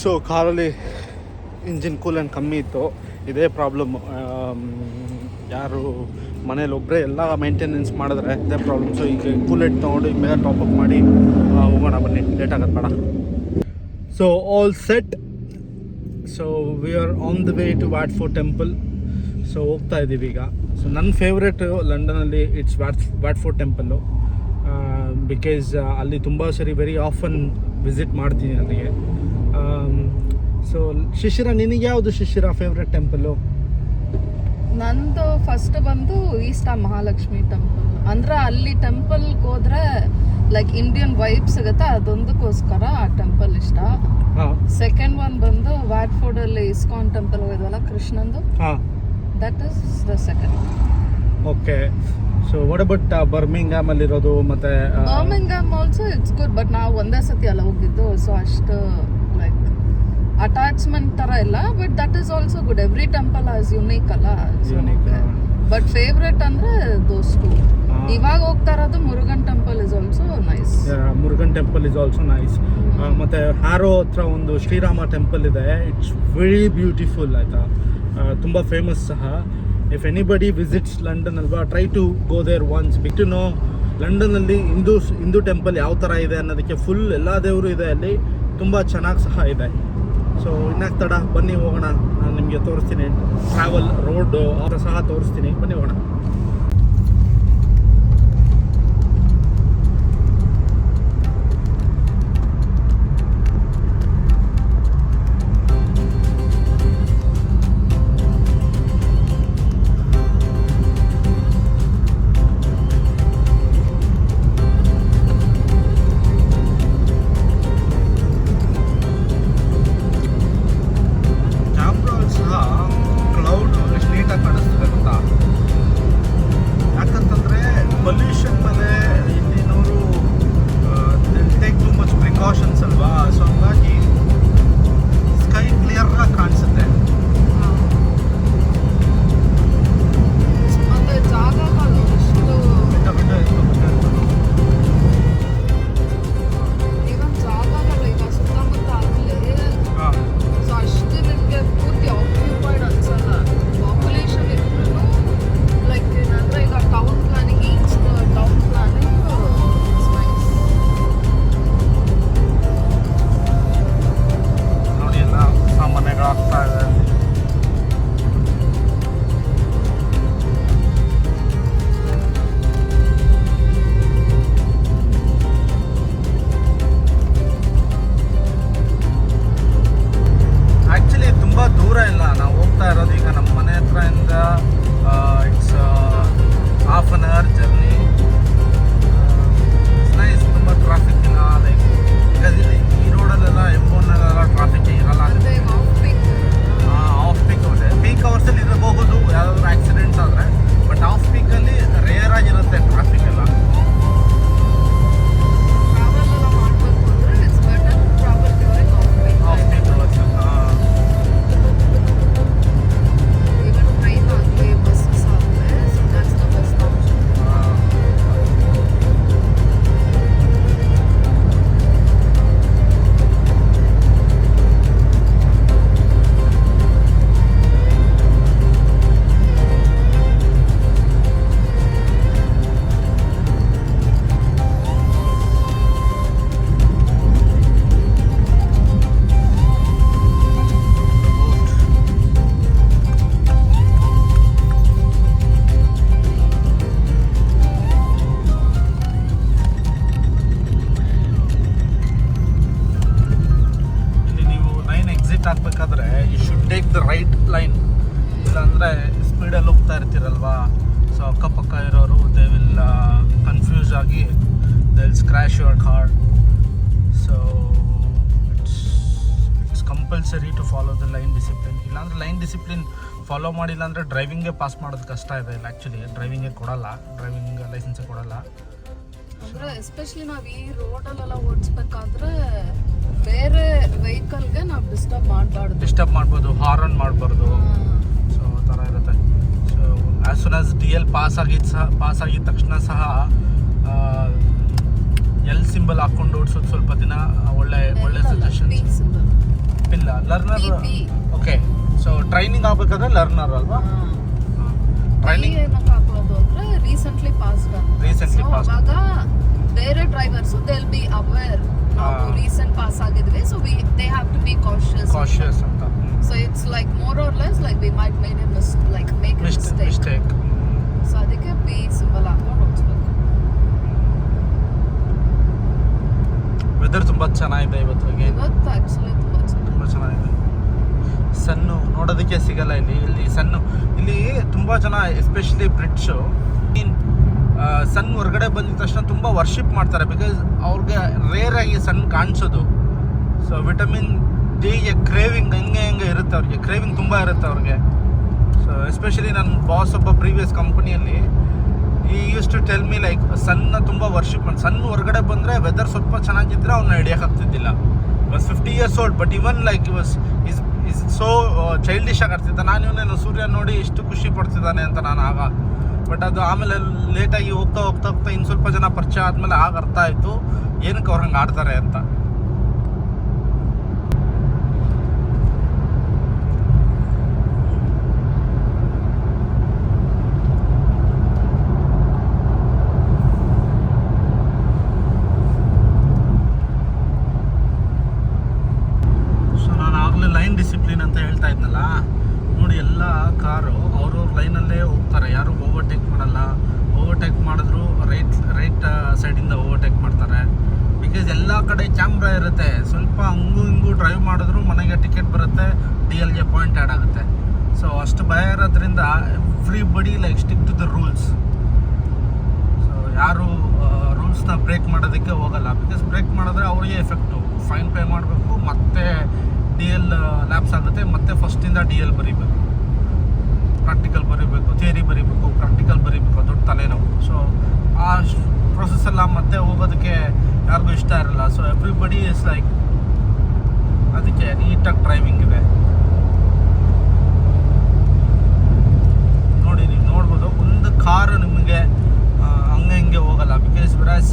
So ಕಾರಲ್ಲಿ engine coolant ಕಮ್ಮಿ ಇತ್ತು, ಇದೇ ಪ್ರಾಬ್ಲಮ್. ಯಾರು ಮನೇಲಿ ಒಬ್ಬರೇ ಎಲ್ಲ ಮೇಂಟೆನೆನ್ಸ್ ಮಾಡಿದ್ರೆ ಇದೇ ಪ್ರಾಬ್ಲಮ್. ಸೊ ಈಗ ಕೂಲೆಂಟ್ ತೊಗೊಂಡು ಈಗ ಬೇಗ ಟಾಪಪ್ ಮಾಡಿ ಹೋಗೋಣ ಬನ್ನಿ, ಲೇಟ್ ಆಗೋದು ಬೇಡ. So all set. So we are on the way to Watford temple. So ಹೋಗ್ತಾ ಇದ್ದೀವಿ ಈಗ. ಸೊ ನನ್ನ ಫೇವ್ರೆಟ್ ಲಂಡನಲ್ಲಿ ಇಟ್ಸ್ ವಾಟ್ಫೋರ್ಡ್ ಟೆಂಪಲ್ಲು. ಬಿಕಾಸ್ ಅಲ್ಲಿ ತುಂಬ ಸರಿ ವೆರಿ ಆಫನ್ ವಿಸಿಟ್ ಮಾಡ್ತೀನಿ ಅಲ್ಲಿಗೆ. ಸೊ ಶಿಶಿರ, ನಿನಗೆ ಯಾವುದು ಶಿಶಿರ ಫೇವ್ರೆಟ್ ಟೆಂಪಲ್ಲು? ನಂದು ಫಸ್ಟ್ ಬಂದು ಈಸ್ಟಾ ಮಹಾಲಕ್ಷ್ಮಿ ಟೆಂಪಲ್. ಅಂದ್ರೆ ಅಲ್ಲಿ ಟೆಂಪಲ್ಗೆ ಹೋದ್ರೆ ಲೈಕ್ ಇಂಡಿಯನ್ ವೈಬ್ ಸಿಗುತ್ತೆ, ಅದೊಂದಕ್ಕೋಸ್ಕರ ಆ ಟೆಂಪಲ್ ಇಷ್ಟ. ಸೆಕೆಂಡ್ ಒನ್ ಬಂದು ವಾಟ್ಫೋರ್ಡ್ ಅಲ್ಲಿ ಇಸ್ಕಾನ್ ಟೆಂಪಲ್ ಹೋಗಿದ್ವಲ್ಲ ಕೃಷ್ಣಂದು, that is the second. Okay. So what about Birmingham ಅಲ್ಲಿರೋದು? ಮತ್ತೆ Birmingham also it's good, but ನಾವು ಒಂದೇ ಸತಿ ಅಲ್ಲ ಹೋಗಿದ್ದು, ಸೊ ಅಷ್ಟು ಲೈಕ್ ಅಟ್ಯಾಚ್ಮೆಂಟ್ ತರ ಇಲ್ಲ. But that is also good. Every temple as unique ಅಲ್ಲ. ಬಟ್ ಫೇವ್ರೆಟ್ ಅಂದ್ರೆ ದೋಸ್ ಟು. ಇವಾಗ ಹೋಗ್ತಾ ಇರೋದು Murugan temple is also nice. Murugan temple is also nice. ಮತ್ತೆ ಹ್ಯಾರೋ ಹತ್ರ ಒಂದು ಶ್ರೀರಾಮ ಟೆಂಪಲ್ ಇದೆ. ಇಟ್ಸ್ ವೆರಿ ಬ್ಯೂಟಿಫುಲ್ ಆಯ್ತಾ, ತುಂಬ ಫೇಮಸ್ ಸಹ. ಇಫ್ ಎನಿಬಡಿ ವಿಸಿಟ್ಸ್ ಲಂಡನ್ ಅಲ್ವಾ, try to go there once. Big to know ಲಂಡನಲ್ಲಿ ಹಿಂದೂ ಟೆಂಪಲ್ ಯಾವ ಥರ ಇದೆ ಅನ್ನೋದಕ್ಕೆ ಫುಲ್ ಎಲ್ಲ ದೇವರು ಇದೆ ಅಲ್ಲಿ, ತುಂಬ ಚೆನ್ನಾಗಿ ಸಹ ಇದೆ. ಸೊ ಇನ್ನಾಗ ತಡ, ಬನ್ನಿ ಹೋಗೋಣ. ನಾನು ನಿಮಗೆ ತೋರಿಸ್ತೀನಿ, ಟ್ರಾವೆಲ್ ರೋಡ್ ಸಹ ತೋರಿಸ್ತೀನಿ, ಬನ್ನಿ ಹೋಗೋಣ. ಹಾಕ್ಬೇಕಾದ್ರೆ you should take the right line. ಇಲ್ಲಾಂದರೆ ಸ್ಪೀಡಲ್ಲಿ ಹೋಗ್ತಾ ಇರ್ತೀರಲ್ವಾ, ಸೊ ಅಕ್ಕಪಕ್ಕ ಇರೋರು ದೇ ವಿಲ್ ಕನ್ಫ್ಯೂಸ್ ಆಗಿ they will scratch your car. So it's compulsory to follow the line discipline. ಇಲ್ಲಾಂದರೆ ಲೈನ್ ಡಿಸಿಪ್ಲಿನ್ ಫಾಲೋ ಮಾಡಿಲ್ಲ ಅಂದರೆ ಡ್ರೈವಿಂಗೇ ಪಾಸ್ ಮಾಡೋದು ಕಷ್ಟ ಇದೆ. ಇಲ್ಲ ಆ್ಯಕ್ಚುಲಿ ಡ್ರೈವಿಂಗೇ ಕೊಡಲ್ಲ, ಡ್ರೈವಿಂಗ್ ಲೈಸೆನ್ಸೇ ಕೊಡಲ್ಲ. ಅಂದರೆ ಎಸ್ಪೆಷಲಿ ನಾವು ಈ ರೋಡಲ್ಲೆಲ್ಲ ಓಡಿಸ್ಬೇಕಾದ್ರೆ ಬೇರೆ ವೆಹಿಕಲ್ಗೆ ನಾವು ಡಿಸ್ಟರ್ಬ್ ಮಾಡ್ಬೋದು, ಹಾರ್ನ್ ಮಾಡಬಾರ್ದು. ಸೊ ಆ ಥರ ಇರುತ್ತೆ. So as soon as DL pass ಆಗಿದ ತಕ್ಷಣ ಸಹ L ಸಿಂಬಲ್ ಹಾಕ್ಕೊಂಡು ಓಡಿಸೋದು ಸ್ವಲ್ಪ ದಿನ ಒಳ್ಳೆ suggestion. Learner TP. Okay. So training ಆಗ್ಬೇಕಾದ್ರೆ ಲರ್ನರ್ ಅಲ್ವಾ? ಟ್ರೈನಿಂಗ್ ಏನಕ್ಕೆ ಹಾಕ್ಲೋದು ಅಂದ್ರೆ ರೀಸೆಂಟ್ಲಿ ಪಾಸ್ಡ್ Recently passed. ಅವಾಗ ಬೇರೆ drivers they will be aware ನಾವು ರೀಸೆಂಟ್ ಪಾಸ್ ಆಗಿದ್ವಿ so they have to be cautious ಅಂತ. So it's like more or less like we might make a mistake so ಅದಕ್ಕೆ P symbol ಹಾಕೊಂಡು ಹೋಗ್ಬೇಕು. Weather ತುಂಬ ಚೆನ್ನಾಗಿದೆ ಇವತ್ತಿಗೆ. ಇವತ್ತು ಆಕ್ಚುಲಿ ತುಂಬಾ ತುಂಬ ಚೆನ್ನಾಗಿದೆ. ಸನ್ನು ನೋಡೋದಕ್ಕೆ ಸಿಗಲ್ಲ ಇಲ್ಲಿ ಸನ್ನು ಇಲ್ಲಿ ತುಂಬ ಜನ ಎಸ್ಪೆಷಲಿ ಬ್ರಿಟ್ಷು ಸನ್ ಹೊರಗಡೆ ಬಂದಿದ ತಕ್ಷಣ ತುಂಬ ವರ್ಷಿಪ್ ಮಾಡ್ತಾರೆ. ಬಿಕಾಸ್ ಅವ್ರಿಗೆ ರೇರ್ ಆಗಿ ಸನ್ ಕಾಣಿಸೋದು. ಸೊ ವಿಟಮಿನ್ ಡಿಗೆ ಕ್ರೇವಿಂಗ್ ಹೆಂಗೆ ಇರುತ್ತೆ ಅವ್ರಿಗೆ, ಕ್ರೇವಿಂಗ್ ತುಂಬ ಇರುತ್ತೆ ಅವ್ರಿಗೆ. ಸೊ ಎಸ್ಪೆಷಲಿ ನನ್ನ ಬಾಸ್ ಒಬ್ಬ ಪ್ರೀವಿಯಸ್ ಕಂಪನಿಯಲ್ಲಿ ಈ use to tell me like ಸನ್ನ ತುಂಬ ವರ್ಷಿಪ್ ಮಾಡಿ ಸನ್ ಹೊರಗಡೆ ಬಂದರೆ ವೆದರ್ ಸ್ವಲ್ಪ ಚೆನ್ನಾಗಿದ್ದರೆ ಅವ್ನ ಹಿಡಿಯೋಕ್ಕಾಗ್ತಿದ್ದಿಲ್ಲ. Was 50 years old but even like is so childish ಆಗಿ ಆಡ್ತಿದ್ದ. ನಾನು ಇವನೇನು ಸೂರ್ಯ ನೋಡಿ ಇಷ್ಟು ಖುಷಿ ಪಡ್ತಿದ್ದಾನೆ ಅಂತ ನಾನು ಆಗ. ಬಟ್ ಅದು ಆಮೇಲೆ ಲೇಟಾಗಿ ಹೋಗ್ತಾ ಇನ್ನು ಸ್ವಲ್ಪ ಜನ ಪರಿಚಯ ಆದಮೇಲೆ ಆಗ ಅರ್ಥ ಆಯಿತು ಏನಕ್ಕೆ ಅವ್ರು ಹಂಗೆ ಆಡ್ತಾರೆ ಅಂತ. ಲೈನ್ ಡಿಸಿಪ್ಲಿನ್ ಅಂತ ಹೇಳ್ತಾ ಇದ್ನಲ್ಲ, ನೋಡಿ ಎಲ್ಲ ಕಾರು ಅವ್ರವ್ರ ಲೈನಲ್ಲೇ ಹೋಗ್ತಾರೆ, ಯಾರು ಓವರ್ಟೇಕ್ ಮಾಡಲ್ಲ. ಓವರ್ಟೇಕ್ ಮಾಡಿದ್ರು ರೈಟ್ ಸೈಡಿಂದ ಓವರ್ಟೇಕ್ ಮಾಡ್ತಾರೆ. ಬಿಕಾಸ್ ಎಲ್ಲ ಕಡೆ ಕ್ಯಾಮ್ರಾ ಇರುತ್ತೆ. ಸ್ವಲ್ಪ ಹಂಗೂ ಹಿಂಗೂ ಡ್ರೈವ್ ಮಾಡಿದ್ರು ಮನೆಗೆ ಟಿಕೆಟ್ ಬರುತ್ತೆ, DLಗೆ ಪಾಯಿಂಟ್ ಆ್ಯಡ್ ಆಗುತ್ತೆ. ಸೊ ಅಷ್ಟು ಭಯ ಇರೋದ್ರಿಂದ everybody like stick to the rules. So ಯಾರು ರೂಲ್ಸ್ನ ಬ್ರೇಕ್ ಮಾಡೋದಕ್ಕೆ ಹೋಗಲ್ಲ. ಬಿಕಾಸ್ ಬ್ರೇಕ್ ಮಾಡಿದ್ರೆ ಅವ್ರಿಗೆ ಎಫೆಕ್ಟು, ಫೈನ್ ಪೇ ಮಾಡಬೇಕು, ಮತ್ತೆ DL ಲ್ಯಾಬ್ಸ್ ಆಗುತ್ತೆ, ಮತ್ತೆ ಫಸ್ಟಿಂದ DL ಬರೀಬೇಕು, ಪ್ರಾಕ್ಟಿಕಲ್ ಬರೀಬೇಕು, ಥಿಯರಿ ಬರೀಬೇಕು, ಪ್ರಾಕ್ಟಿಕಲ್ ಬರೀಬೇಕು, ದೊಡ್ಡ ತಲೆನೋವು. ಸೊ ಆ ಪ್ರೊಸೆಸ್ಸೆಲ್ಲ ಮತ್ತೆ ಹೋಗೋದಕ್ಕೆ ಯಾರಿಗೂ ಇಷ್ಟ ಇರಲ್ಲ. ಸೊ ಎವ್ರಿಬಡಿ ಇಸ್ ಲೈಕ್ ಅದಕ್ಕೆ ನೀಟಾಗಿ ಡ್ರೈವಿಂಗ್ ಇದೆ. ನೋಡಿ ನೀವು ನೋಡ್ಬೋದು ಒಂದು ಕಾರು ನಿಮಗೆ ಹಂಗೆ ಹಿಂಗೆ ಹೋಗಲ್ಲ. ಬಿಕಾಸ್ ವಿರಾಸ್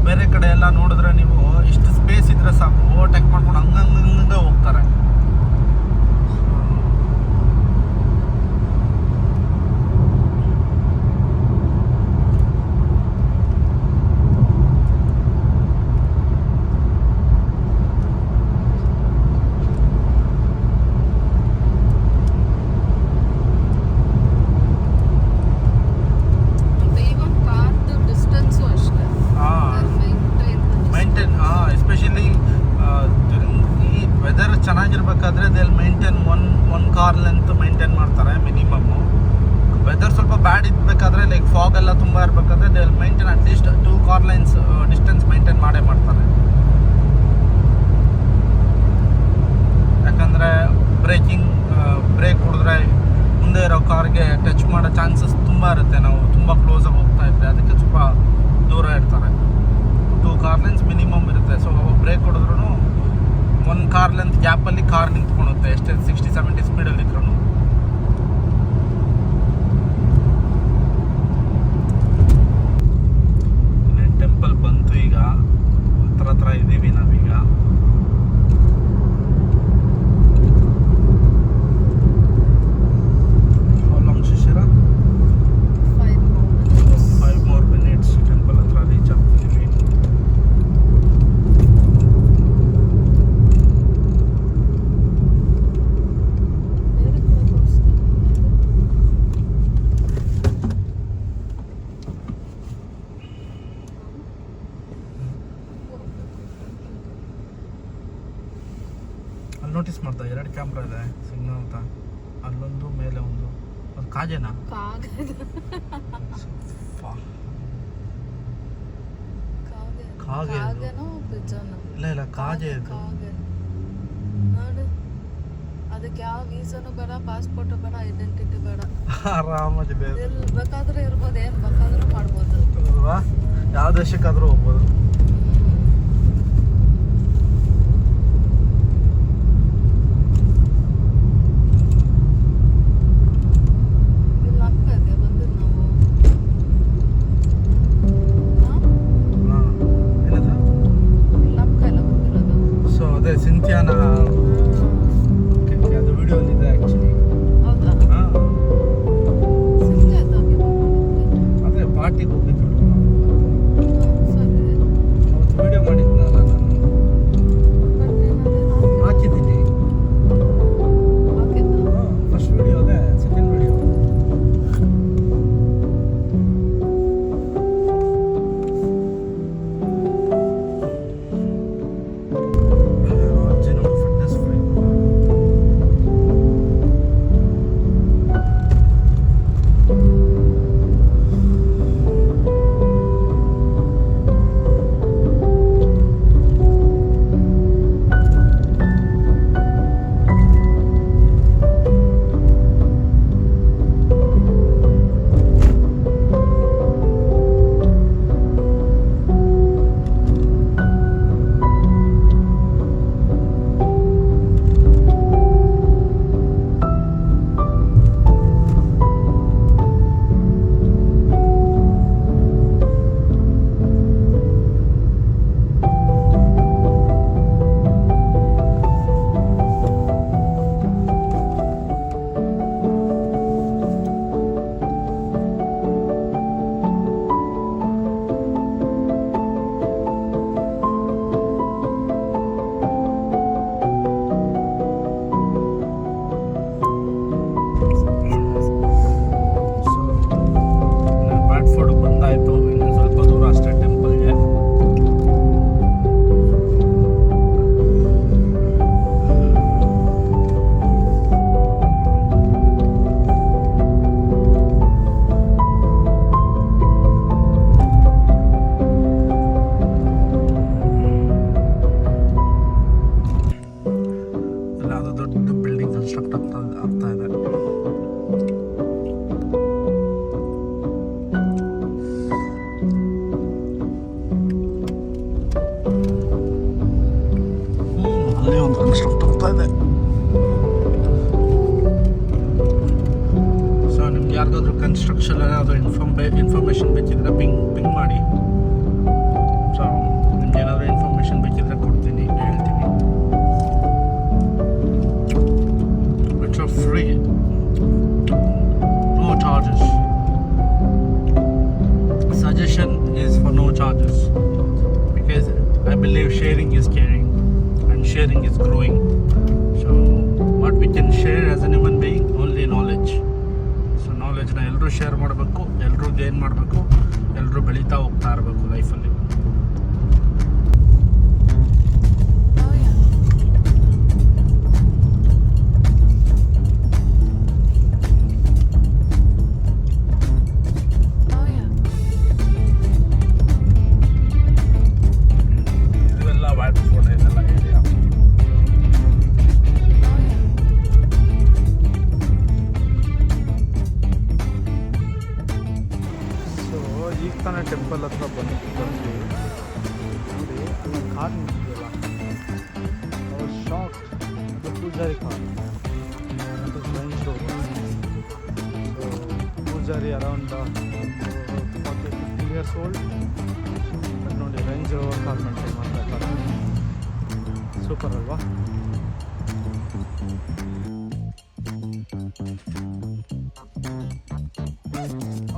ಬೇರೆ ಕಡೆ ಎಲ್ಲ ನೋಡಿದ್ರೆ ನೀವು ಇಷ್ಟು ಸ್ಪೇಸ್ ಇದ್ರೆ ಸಾಕು, ಓವರ್ಟೇಕ್ ಮಾಡ್ಕೊಂಡು ಹಂಗೆ ಹೋಗ್ತಾರೆ. ಎಸ್ಪೆಷಲಿ ಈ ವೆದರ್ ಚೆನ್ನಾಗಿರ್ಬೇಕಾದ್ರೆ they maintain one car length maintain ಮಾಡ್ತಾರೆ ಮಿನಿಮಮ್ಮು. ವೆದರ್ ಸ್ವಲ್ಪ ಬ್ಯಾಡ್ ಇರಬೇಕಾದ್ರೆ ಲೈಕ್ ಫಾಗ್ ಎಲ್ಲ ತುಂಬ ಇರಬೇಕಾದ್ರೆ they maintain at least 2 car lines distance maintain ಮಾಡೇ ಮಾಡ್ತಾರೆ. ಯಾಕಂದರೆ ಬ್ರೇಕ್ ಹೊಡೆದ್ರೆ ಮುಂದೆ ಇರೋ ಕಾರ್ಗೆ ಟಚ್ ಮಾಡೋ ಚಾನ್ಸಸ್ ತುಂಬ ಇರುತ್ತೆ. ನಾವು ತುಂಬ ಕ್ಲೋಸಾಗಿ ಹೋಗ್ತಾ ಇದ್ದರೆ ಅದಕ್ಕೆ ಸ್ವಲ್ಪ ದೂರ ಇರ್ತಾರೆ. 2 ಕಾರ್ ಲೆನ್ಸ್ ಮಿನಿಮಮ್ ಇರುತ್ತೆ. ಸೊ ಬ್ರೇಕ್ ಹೊಡೆದ್ರೂ 1 ಕಾರ್ ಲೆಂತ್ ಗ್ಯಾಪಲ್ಲಿ ಕಾರ್ ನಿಂತ್ಕೊಳುತ್ತೆ, ಎಷ್ಟೇ 60-70 ಸ್ಪೀಡಲ್ಲಿ ಇದ್ರೂ. ಟೆಂಪಲ್ ಬಂತು, ಈಗ ಹತ್ರ ಇದ್ದೀವಿ ನಾವೀಗ. How long Shishira? 5 more minutes temple ಹತ್ರ ರೀಚ್ ಆಗ್ತಿದ್ದೀವಿ. ಅಲ್ಲಿ ನೋಟಿಸ್ ಮಾಡ್ತಾ 2 ಕ್ಯಾಮ್ರಾ ಇದೆ ಸಿಗ್ನಲ್ ಅಂತ, ಅಲ್ಲೊಂದು ಮೇಲೆ ಒಂದು. ಅದು ಕಾಜೇನಾ? ಕಾಗೆ ಇಲ್ಲ ಕಾಜೆ ಇದು. ನೋಡಿ ಅದಕ್ಕೆ ಯಾವ ವೀಸಾನು ಬೇಡ, ಪಾಸ್ಪೋರ್ಟ್ ಬೇಡ, ಐಡೆಂಟಿಟಿ ಬೇಡ, ಆರಾಮಾಗಿದೆ. ಎಲ್ಲಿ ಬೇಕಾದ್ರೂ ಇರ್ಬೋದು, ಏನು ಬೇಕಾದ್ರೂ ಮಾಡ್ಬೋದು ಅಲ್ವಾ? ಯಾವ ದೇಶಕ್ಕಾದ್ರೂ ಹೋಗ್ಬೋದು. ಸಿಂಥಿಯಾನ ಯಾವುದೋ ದೊಡ್ಡ ಬಿಲ್ಡಿಂಗ್ ಕನ್ಸ್ಟ್ರಕ್ಟ್ ಆಗ್ತಾ ಇದೆ. ಅಲ್ಲಿ ಒಂದು ಕನ್ಸ್ಟ್ರಕ್ಟ್ ಆಗ್ತಾ ಇದೆ. ಸೊ ನಿಮ್ಗೆ ಯಾರಿಗಾದ್ರೂ ಕನ್ಸ್ಟ್ರಕ್ಷನ್ ಏನಾದರೂ ಇನ್ಫಾರ್ಮೇಷನ್ ಬೇಕಿದ್ರೆ ಪಿಂಗ್ ಮಾಡಿ. ಸೊ ನಿಮ್ಗೆ ಏನಾದರೂ ಇನ್ಫಾರ್ಮೇಷನ್ ಬೇಕಿದ್ರೆ ಕೊಡ್ತೀನಿ, ಹೇಳ್ತೀನಿ. It's are free, no charges. Suggestion is for no charges because I believe sharing is caring and sharing is growing. So what we can share as a human being, only knowledge. So knowledge na ಎಲ್ಲರೂ share ಮಾಡಬೇಕು, ಎಲ್ಲರೂ gain ಮಾಡಬೇಕು, ಎಲ್ಲರೂ ಬೆಳೀತಾ ಹೋಗ್ತಾ ಇರಬೇಕು ಲೈಫಲ್ಲಿ. ಈಗ ತಾನೇ ಟೆಂಪಲ್ ಹತ್ರ ಬಂದ್ವಿ. ನೋಡಿ ಅಲ್ಲಿ ಕಾರ್ ನಿಂತಿದೆಯಲ್ಲ, ಶಾಕ್. ಅದು ಪೂಜಾರಿ ಕಾರ್, ಅದು ರೇಂಜ್ ರೋವರ್. ಸೊ ಪೂಜಾರಿ ಅರೌಂಡ್ 40-50 years old. ಬಟ್ ನೋಡಿ ರೇಂಜ್ ರೋವರ್ ಕಾರ್ ಮೇಂಟೈನ್ ಮಾಡ್ತಾರೆ. ಸೂಪರ್ ಅಲ್ವಾ?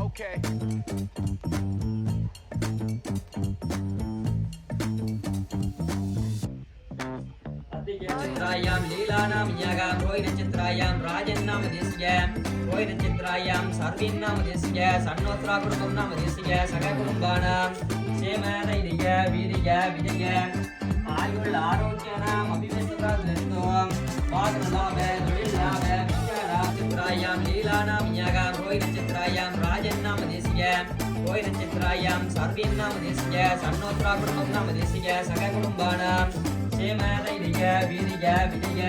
Okay. चित्रायां लीलानां यागां रोहिणचित्रायां राजन्नामदेस्य रोहिणचित्रायां सर्वीन्नामदेस्य सन्नोत्राकुटुम्बं नामदेस्य सककुटुम्बानां क्षेमधैर्य वीर्य विजय आयुर् आरोग्यानाम् अभिवृद्धिर्भवतु वाग्लाभ दुर्लाभ विद्यालाभ चित्रायां लीलानां यागां रोहिणचित्रायां राजन्नामदेस्य रोहिणचित्रायां सर्वीन्नामदेस्य सन्नोत्राकुटुम्बं नामदेस्य सककुटुम्बानां क्षेमधैर्य वीर्य विजय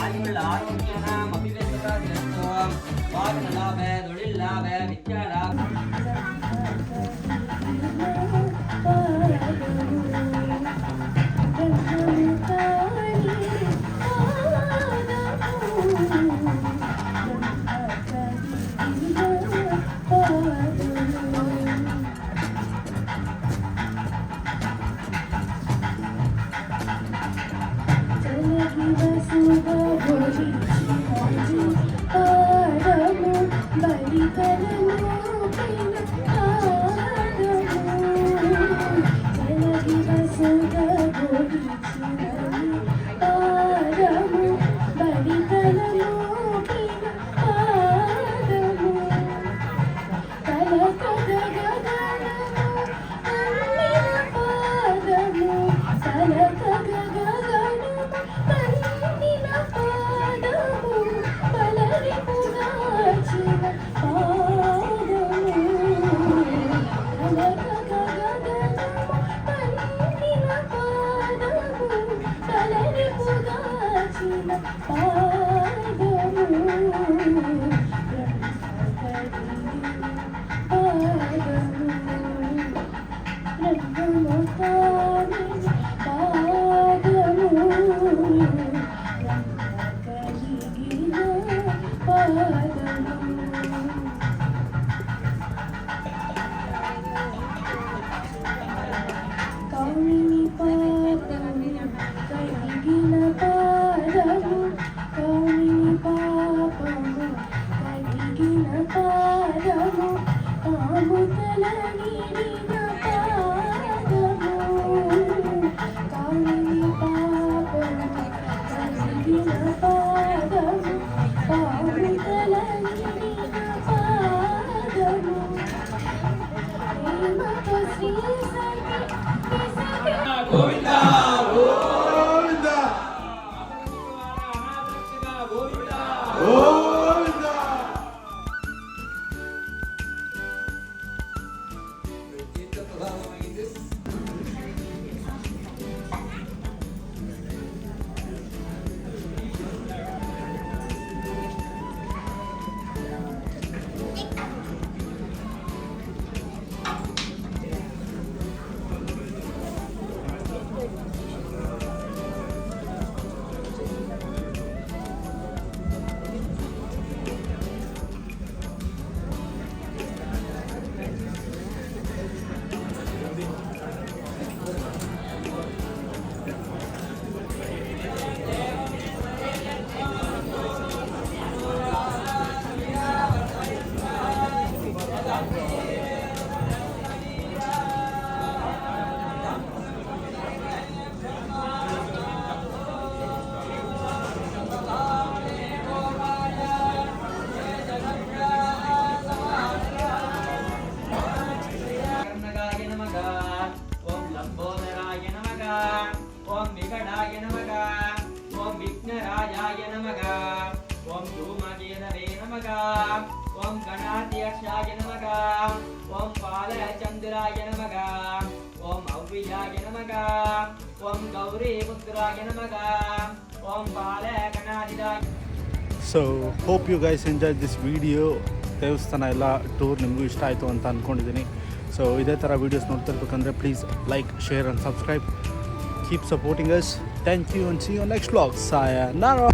आयुर् आरोग्यानाम् अभिवृद्धिर्भवतु वाग्लाभ दुर्लाभ विद्यालाभ ನಮಃ ಓಂ ಧೂಮಕೇತವೇ ನಮಃ ಓಂ ಗಣಾಧ್ಯಕ್ಷಾಯ ನಮಃ ಓಂ ಪಾಲಚಂದ್ರಾಯ ನಮಃ ಓಂ ಅವ್ಯಾಯ ನಮಃ ಓಂ ಗೌರಿ ಪುತ್ರಾಯ ನಮಃ ಓಂ ಪಾಲಗಣಾಧಿರಾಯ. So hope you guys enjoy this video. ದೇವಸ್ಥಾನ ಎಲ್ಲ ಟೂರ್ ನಿಮಗೂ ಇಷ್ಟ ಆಯಿತು ಅಂತ ಅಂದ್ಕೊಂಡಿದ್ದೀನಿ. ಸೊ ಇದೇ ಥರ ವೀಡಿಯೋಸ್ ನೋಡ್ತಿರ್ಬೇಕಂದ್ರೆ please like, share and subscribe. Keep supporting us. Thank you and see you next vlog. ಸಾಯನಾರಾ.